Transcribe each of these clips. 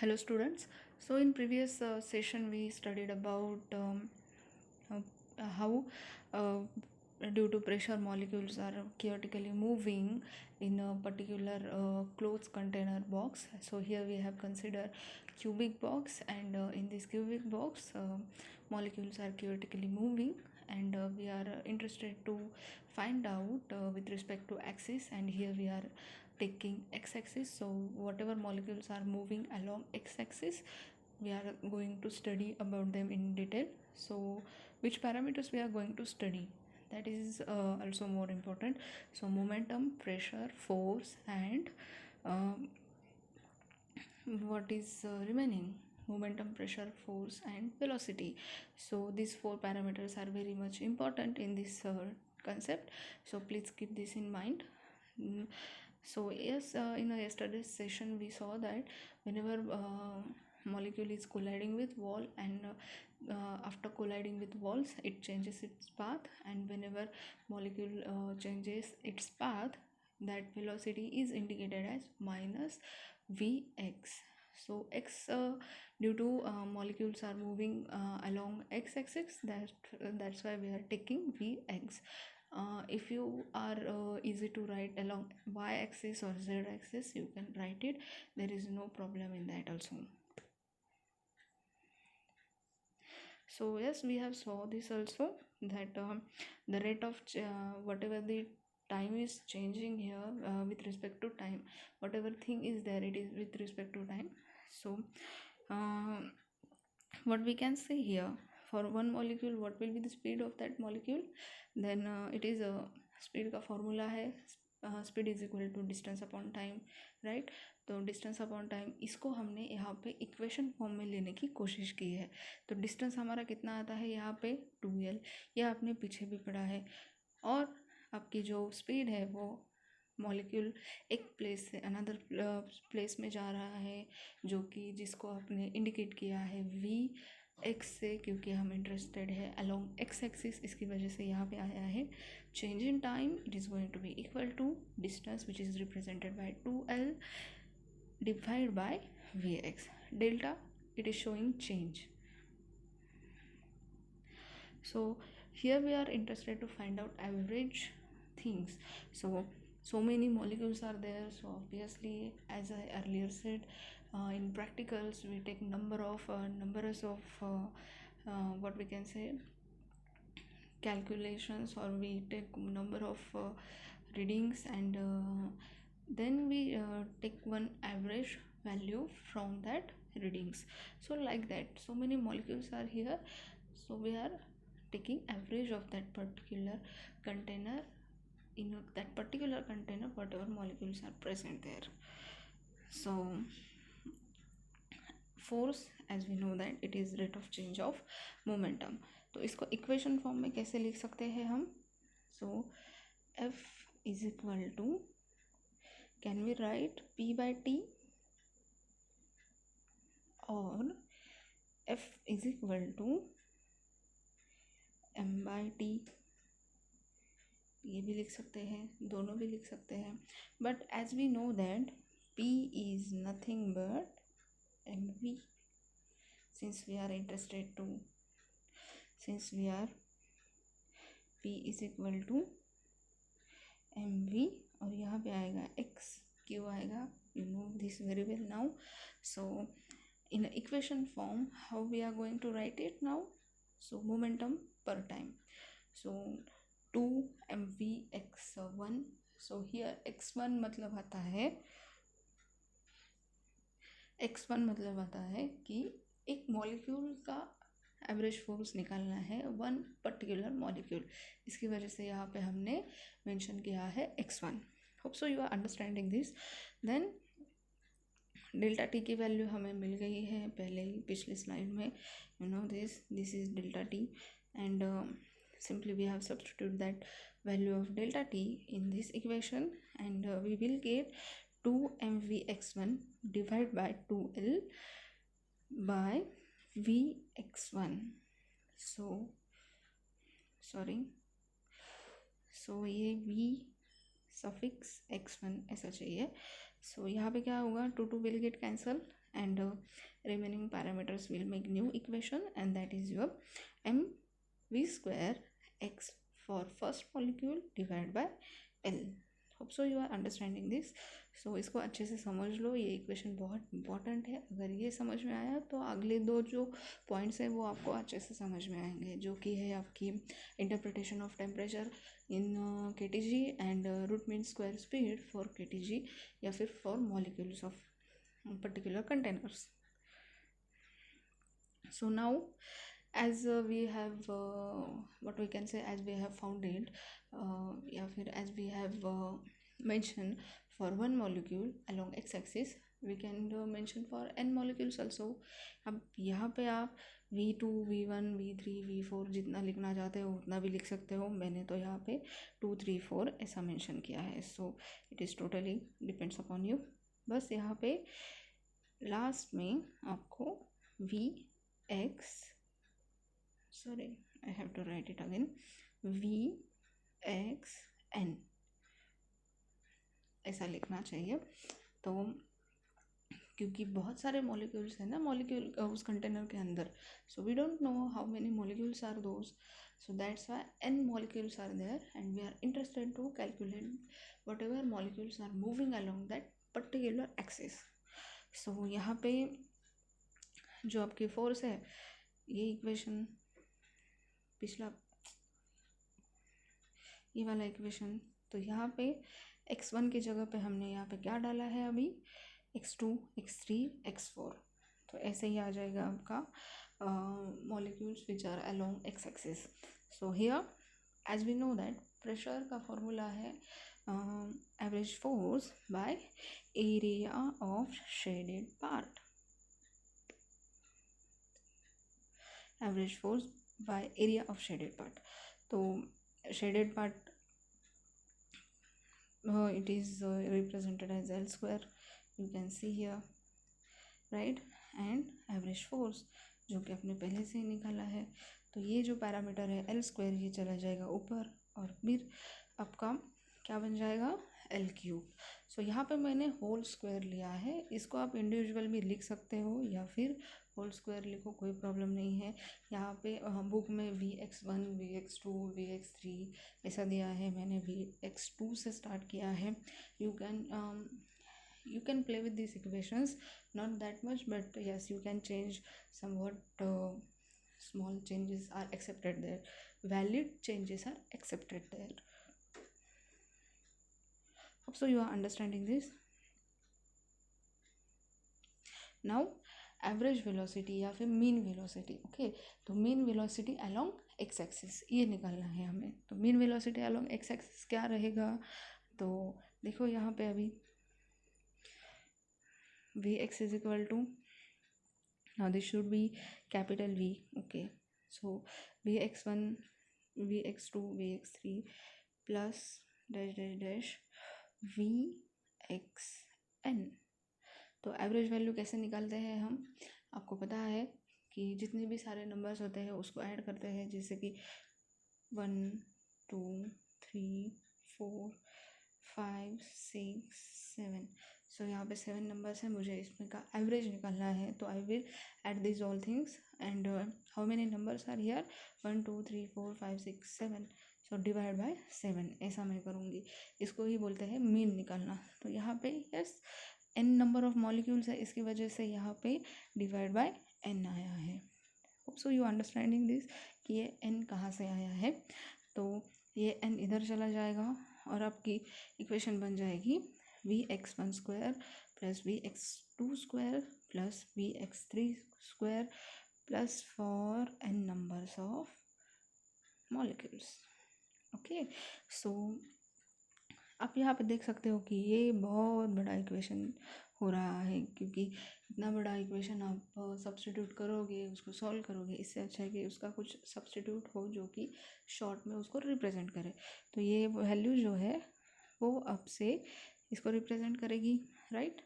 Hello students. So in previous session we studied about how due to pressure molecules are chaotically moving in a particular closed container box. So here we have considered cubic box, and in this cubic box molecules are chaotically moving, and we are interested to find out with respect to axis, and here we are taking x-axis. So whatever molecules are moving along x-axis, we are going to study about them in detail. So which parameters we are going to study, that is also more important. So momentum, pressure, force, and um, what is remaining, momentum, pressure, force, and velocity. So these four parameters are very much important in this concept, so please keep this in mind. Mm, so yes, in a yesterday's session we saw that whenever molecule is colliding with wall, and after colliding with walls it changes its path, and whenever molecule changes its path, that velocity is indicated as minus Vx. So x, due to molecules are moving along x-axis, that's why we are taking Vx. If you are easy to write along y-axis or z-axis, you can write it, there is no problem in that also. So yes, we have saw this also, that the rate of whatever the time is changing here with respect to time, whatever thing is there, it is with respect to time. So uh, what we can say here, for one molecule what will be the speed of that molecule, then it is a speed का formula है, speed is equal to distance upon time, right? तो distance upon time, इसको हमने यहाँ पे equation form में लेने की कोशिश की है। तो डिस्टेंस हमारा कितना आता है यहाँ पे 2L, यह आपने पीछे भी पढ़ा है। और आपकी जो स्पीड है वो मॉलिक्यूल एक प्लेस से अनदर प्लेस में जा रहा है, जो कि जिसको आपने इंडिकेट किया है वी एक्स से, क्योंकि हम इंटरेस्टेड है अलोंग एक्स एक्सिस, इसकी वजह से यहाँ पे आया है change in time, it is going to be equal to distance which is represented by 2L divided by Vx. Delta, it is showing change. So here we are interested to find out average things. So many molecules are there, so obviously, as I earlier said, in practicals we take numbers of what we can say calculations, or we take number of readings, and then we take one average value from that readings. So like that, so many molecules are here, so we are taking average of that particular container. In that particular container, whatever molecules are present there. So force, as we know that it is rate of change of momentum. तो इसको equation form में कैसे लिख सकते हैं हम? So F is equal to, can we write P by T, और F is equal to M by T, ये भी लिख सकते हैं, दोनों भी लिख सकते हैं, but as we know that P is nothing but mv, since we are interested to, since we are P is equal to mv, और यहाँ पे आएगा x, क्यों आएगा, you know this very well now. So in equation form, how we are going to write it now? So momentum per time, so 2 mv x1. so here x1 मतलब आता है, x1 मतलब आता है कि एक मॉलिक्यूल का एवरेज फोर्स निकालना है वन पर्टिकुलर मॉलिक्यूल, इसकी वजह से यहाँ पे हमने मेंशन किया है x1. Hope so you are understanding this. Then delta T की वैल्यू हमें मिल गई है पहले ही पिछली स्लाइड में, you know this is delta T, and simply we have substitute that value of delta t in this equation, and we will get 2 mvx1 divided by 2l by vx1. so sorry, so ये v suffix x1 ऐसा चाहिए, सो यहाँ पे क्या होगा, 2 will get cancel and remaining parameters will make new equation and that is your mv square x for first molecule divided by L. Hope so you are understanding this. So इसको अच्छे से समझ लो, ये इक्वेशन बहुत important है. अगर ये समझ में आया तो अगले दो जो पॉइंट्स हैं वो आपको अच्छे से समझ में आएंगे, जो कि है आपकी interpretation of temperature in KTG and root mean square speed for KTG या फिर for molecules of particular containers. So now as we have what we can say, as we have found it या फिर as we have mentioned for one molecule along x-axis, we can mention for n molecules also. अब यहाँ पे आप V2, V1, V3, V4 जितना लिखना चाहते हो उतना भी लिख सकते हो. मैंने तो यहाँ पे 2, 3, 4 ऐसा मेंशन किया है. So it is totally depends upon you. बस यहाँ पे लास्ट में आपको I have to write it again, Vxn ऐसा लिखना चाहिए. तो क्योंकि बहुत सारे मॉलिक्यूल्स हैं ना मॉलिक्यूल उस कंटेनर के अंदर, so we don't know how many molecules are those. So that's why n molecules are there and we are interested to calculate whatever molecules are moving along that particular axis. So यहाँ पे जो आपकी force है, ये equation पिछला ये वाला equation, तो यहाँ पे x1 की जगह पे हमने यहाँ पे क्या डाला है अभी, x2, x3, x4. तो ऐसे ही आ जाएगा आपका molecules which are along x-axis. So here as we know that pressure का फॉर्मूला है average force by area of shaded part. Average force by area of shaded part. तो shaded part it is represented as L square, you can see here, right? And average force जो कि आपने पहले से ही निकाला है, तो ये जो पैरामीटर है L स्क्वायर ये चला जाएगा ऊपर और फिर आपका क्या बन जाएगा, L क्यूब. सो यहाँ पे मैंने होल स्क्वायर लिया है, इसको आप इंडिविजुअल भी लिख सकते हो या फिर होल स्क्वायर लिखो, कोई प्रॉब्लम नहीं है. यहाँ पे बुक में Vx1, Vx2, Vx3 ऐसा दिया है, मैंने Vx2 से स्टार्ट किया है. You can play with these equations, not that much, but yes, you can change somewhat. Small changes are accepted there, valid changes are accepted there. Hope so you are understanding this. Now average velocity या फिर mean velocity. Okay, तो mean velocity along X axis ये निकालना है हमें. तो mean velocity along X axis क्या रहेगा, तो देखो यहाँ पे अभी Vx is equal to, now this should be capital V. okay, so Vx1, Vx2, Vx3 plus dash dash dash Vxn. तो एवरेज वैल्यू कैसे निकालते हैं हम, आपको पता है कि जितने भी सारे नंबर्स होते हैं उसको ऐड करते हैं, जैसे कि 1, 2, 3, 4, 5, 6, 7. सो यहाँ पे 7 नंबर्स हैं, मुझे इसमें का एवरेज निकालना है. तो I will add this all things and how many numbers are here, 1, 2, 3, 4, 5, 6, 7. So divide by 7 ऐसा मैं करूँगी. इसको ही बोलते हैं मीन निकालना. तो यहाँ पे yes n number of molecules है, इसकी वजह से यहाँ पे डिवाइड बाय n आया है. Hope so you understanding this कि ये n कहाँ से आया है. तो ये n इधर चला जाएगा और आपकी इक्वेशन बन जाएगी Vx1 square plus Vx2 square plus Vx3 square plus for n numbers of molecules. Okay, so आप यहाँ पे देख सकते हो कि ये बहुत बड़ा इक्वेशन हो रहा है, क्योंकि इतना बड़ा इक्वेशन आप सब्स्टिट्यूट करोगे, उसको सॉल्व करोगे, इससे अच्छा है कि उसका कुछ सब्स्टिट्यूट हो जो कि शॉर्ट में उसको रिप्रेजेंट करे. तो ये वैल्यू जो है वो अब से इसको रिप्रेजेंट करेगी, right.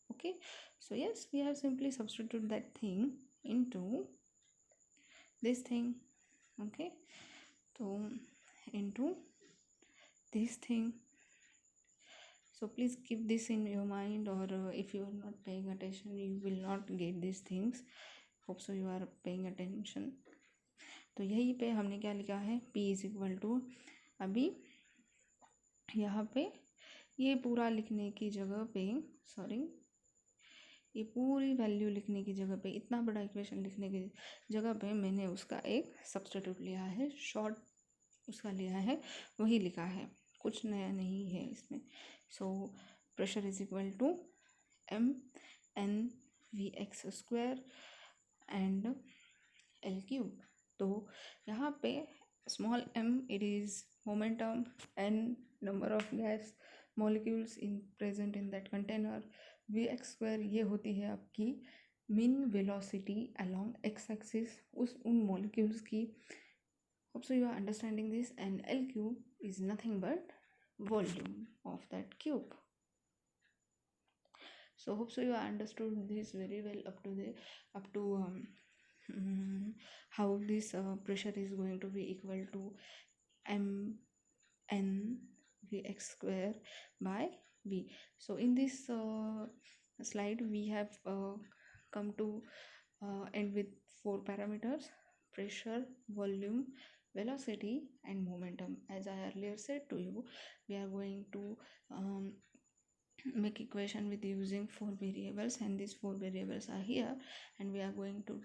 Okay, so yes we have simply substitute that thing into this thing. Okay, तो into this thing. So please keep this in your mind, or if you are not paying attention you will not get these things. Hope so you are paying attention. तो यहीं पे हमने क्या लिखा है, p is equal to, अभी यहाँ पे ये पूरा लिखने की जगह पे, सॉरी, ये पूरी वैल्यू लिखने की जगह पे, इतना बड़ा इक्वेशन लिखने की जगह पे मैंने उसका एक सब्स्टिट्यूट लिया है, शॉर्ट उसका लिया है, वही लिखा है, कुछ नया नहीं है इसमें. So pressure is equal to M N V X square and L cube. तो यहाँ पे small m it is momentum, n number of gas molecules in present in that container, V X square ये होती है आपकी mean velocity along X axis उन molecules की. Hope so you are understanding this. And L cube is nothing but volume of that cube. So hope so you are understood this very well up to how this pressure is going to be equal to m n v x square by v. So in this slide we have come to end with 4 parameters: pressure, volume, velocity and momentum. As I earlier said to you, we are going to make equation with using 4 variables, and these 4 variables are here, and we are going to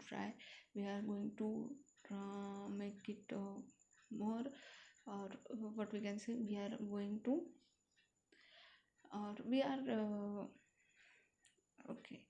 make it more, or what we can say, we are going to, or we are okay,